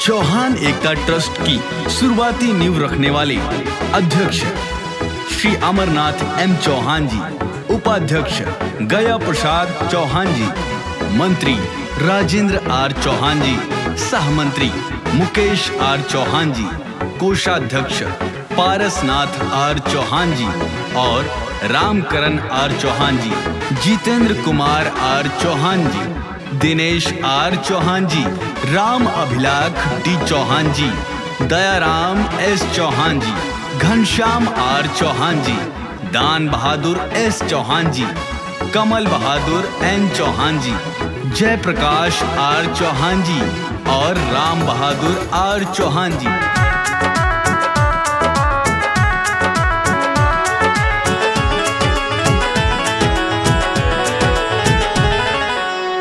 चौहान एकता trust की शुरुआती नींव रखने वाले अध्यक्ष श्री अमरनाथ एम चौहान जी, उपाध्यक्ष गया प्रसाद चौहान जी, मंत्री राजेंद्र आर चौहान जी, सह मंत्री मुकेश आर चौहान जी, कोषाध्यक्ष पारसनाथ आर चौहान जी और रामकरण आर चौहान जी, जितेंद्र कुमार आर चौहान जी, दिनेश आर चौहान जी, राम अभिलाख डी चौहान जी, दयाराम एस चौहान जी, घनश्याम आर चौहान जी, दान बहादुर एस चौहान जी, कमल बहादुर एन चौहान जी, जयप्रकाश आर चौहान जी और राम बहादुर आर चौहान जी।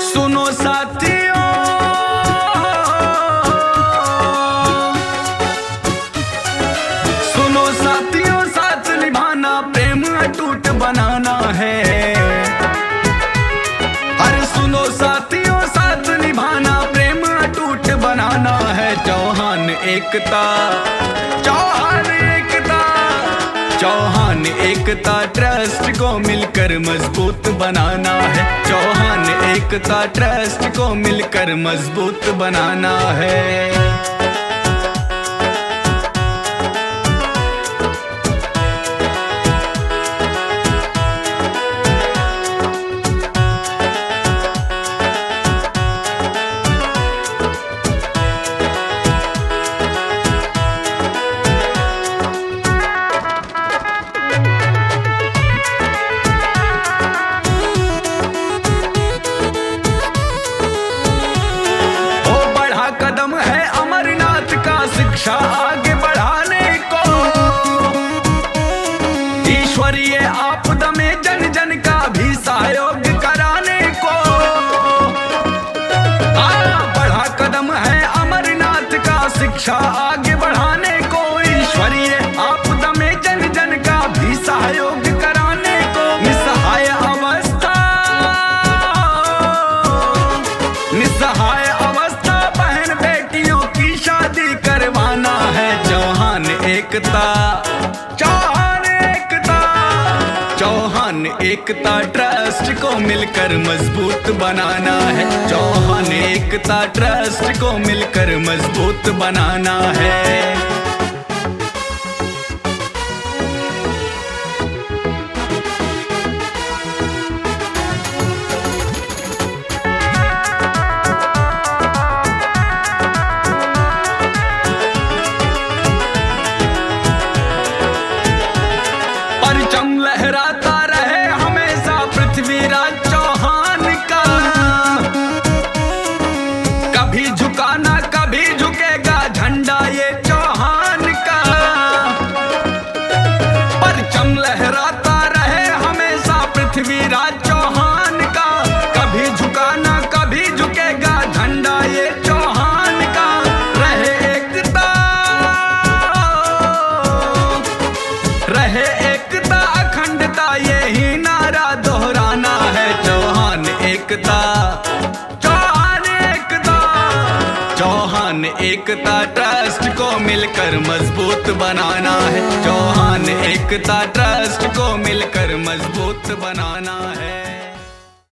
सुनो साथियों, सुनो साथियों, साथ निभाना प्रेम अटूट बनाना है। अरे सुनो साथियों, साथ निभाना प्रेम अटूट बनाना है। चौहान एकता, चौहान एकता, चौहान एकता ट्रस्ट को मिलकर मजबूत बनाना है। चौहान एकता ट्रस्ट को मिलकर मजबूत बनाना है। कदम है अमरनाथ का शिक्षा आगे बढ़ाने को, ईश्वरीय आपदा में जन जन का भी सहयोग कराने को। बढ़ा कदम है अमरनाथ का शिक्षा आगे बढ़ाने को, ईश्वरीय आपदा में जन जन का भी सहयोग कराने को। निसहाय अवस्था, निसहाय अवस्था बहन बेटियों की शादी करवाना है। चौहान एकता, चौहान एकता, चौहान एकता ट्रस्ट को मिलकर मजबूत बनाना है। चौहान एकता ट्रस्ट को मिलकर मजबूत बनाना है। परचम लहराता रहे हमेशा पृथ्वीराज चौहान का, कभी झुकाना कभी झुकेगा झंडा ये चौहान का। परचम लहराता रहे हमेशा पृथ्वीराज चौहान का, कभी झुकाना कभी झुकेगा झंडा ये चौहान का। रहे एकता, रहे एकता अखंडता यही नारा दोहराना है। चौहान एकता, चौहान एकता, चौहान एकता ट्रस्ट को मिलकर मजबूत बनाना है। चौहान एकता ट्रस्ट को मिलकर मजबूत बनाना है।